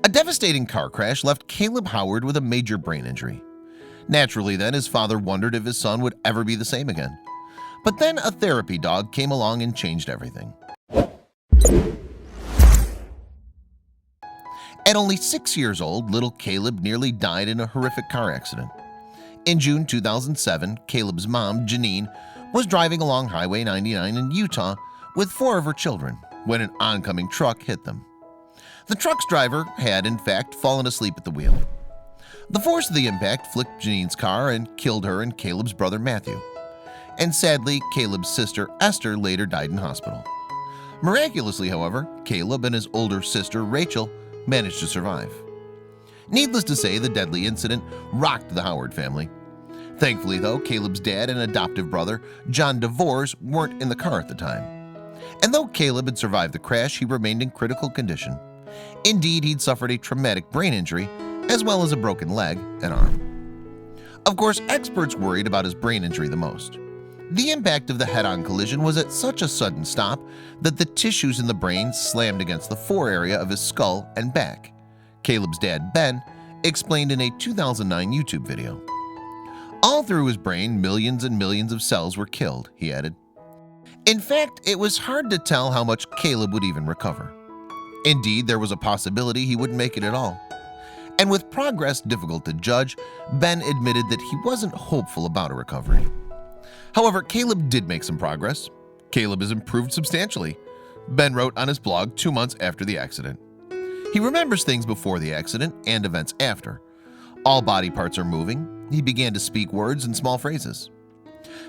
A devastating car crash left Caleb Howard with a major brain injury. Naturally then, his father wondered if his son would ever be the same again. But then a therapy dog came along and changed everything. At only 6 years old, little Caleb nearly died in a horrific car accident. In June 2007, Caleb's mom, Janine, was driving along Highway 99 in Utah with 4 of her children when an oncoming truck hit them. The truck's driver had, in fact, fallen asleep at the wheel. The force of the impact flicked Janine's car and killed her and Caleb's brother Matthew. And sadly, Caleb's sister Esther later died in hospital. Miraculously, however, Caleb and his older sister Rachel managed to survive. Needless to say, the deadly incident rocked the Howard family. Thankfully, though, Caleb's dad and adoptive brother, John DeVores, weren't in the car at the time. And though Caleb had survived the crash, he remained in critical condition. Indeed, he'd suffered a traumatic brain injury, as well as a broken leg and arm. Of course, experts worried about his brain injury the most. The impact of the head-on collision was at such a sudden stop that the tissues in the brain slammed against the fore area of his skull and back. Caleb's dad, Ben, explained in a 2009 YouTube video. All through his brain, millions and millions of cells were killed, he added. In fact, it was hard to tell how much Caleb would even recover. Indeed, there was a possibility he wouldn't make it at all. And with progress difficult to judge, Ben admitted that he wasn't hopeful about a recovery. However, Caleb did make some progress. Caleb has improved substantially, Ben wrote on his blog 2 months after the accident. He remembers things before the accident and events after. All body parts are moving. He began to speak words and small phrases.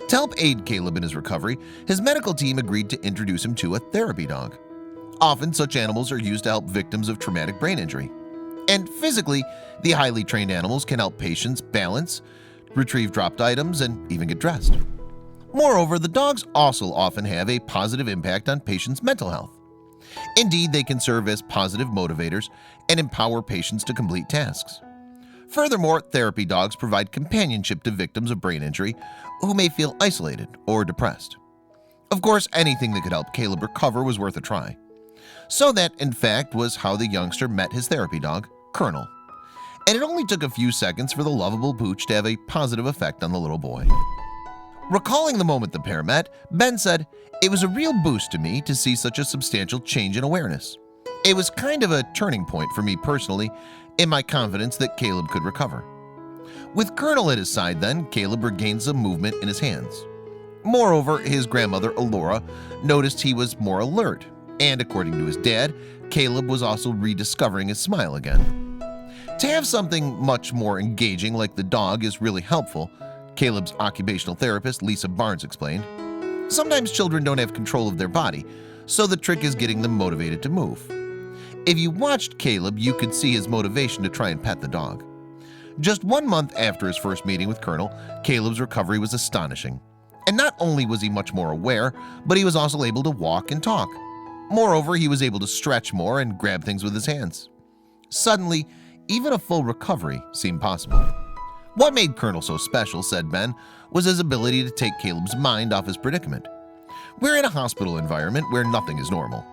To help aid Caleb in his recovery, his medical team agreed to introduce him to a therapy dog. Often such animals are used to help victims of traumatic brain injury. And physically, the highly trained animals can help patients balance, retrieve dropped items, and even get dressed. Moreover, the dogs also often have a positive impact on patients' mental health. Indeed, they can serve as positive motivators and empower patients to complete tasks. Furthermore, therapy dogs provide companionship to victims of brain injury who may feel isolated or depressed. Of course, anything that could help Caleb recover was worth a try. So that, in fact, was how the youngster met his therapy dog, Colonel. And it only took a few seconds for the lovable pooch to have a positive effect on the little boy. Recalling the moment the pair met, Ben said, "It was a real boost to me to see such a substantial change in awareness. It was kind of a turning point for me personally in my confidence that Caleb could recover." With Colonel at his side then, Caleb regained some movement in his hands. Moreover, his grandmother, Alora, noticed he was more alert, and according to his dad, Caleb was also rediscovering his smile again. To have something much more engaging like the dog is really helpful, Caleb's occupational therapist, Lisa Barnes, explained. Sometimes children don't have control of their body, so the trick is getting them motivated to move. If you watched Caleb, you could see his motivation to try and pet the dog. Just 1 month after his first meeting with Colonel, Caleb's recovery was astonishing. And not only was he much more aware, but he was also able to walk and talk. Moreover, he was able to stretch more and grab things with his hands. Suddenly, even a full recovery seemed possible. What made Colonel so special, said Ben, was his ability to take Caleb's mind off his predicament. We're in a hospital environment where nothing is normal.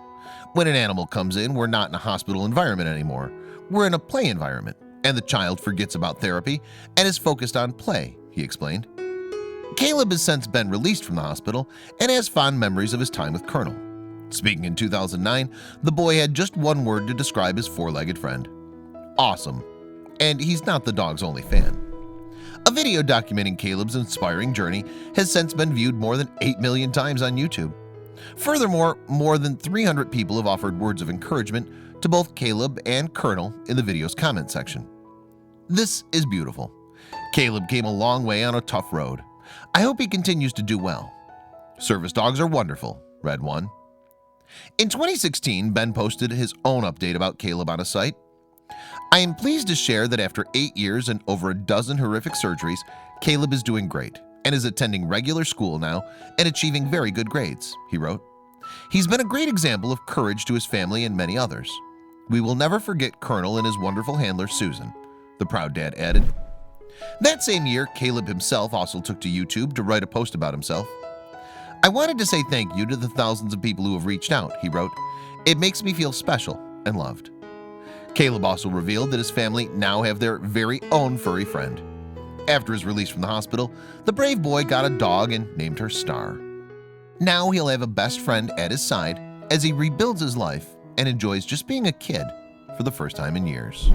When an animal comes in, we're not in a hospital environment anymore. We're in a play environment, and the child forgets about therapy and is focused on play, he explained. Caleb has since been released from the hospital and has fond memories of his time with Colonel. Speaking in 2009, the boy had just one word to describe his four-legged friend: awesome. And he's not the dog's only fan. A video documenting Caleb's inspiring journey has since been viewed more than 8 million times on YouTube. Furthermore, more than 300 people have offered words of encouragement to both Caleb and Colonel in the video's comment section. This is beautiful. Caleb came a long way on a tough road. I hope he continues to do well. Service dogs are wonderful, read one. In 2016, Ben posted his own update about Caleb on his site. I am pleased to share that after 8 years and over a dozen horrific surgeries, Caleb is doing great and is attending regular school now and achieving very good grades, he wrote. He's been a great example of courage to his family and many others. We will never forget Colonel and his wonderful handler, Susan, the proud dad added. That same year, Caleb himself also took to YouTube to write a post about himself. I wanted to say thank you to the thousands of people who have reached out, he wrote. It makes me feel special and loved. Caleb also revealed that his family now have their very own furry friend. After his release from the hospital, the brave boy got a dog and named her Star. Now he'll have a best friend at his side as he rebuilds his life and enjoys just being a kid for the first time in years.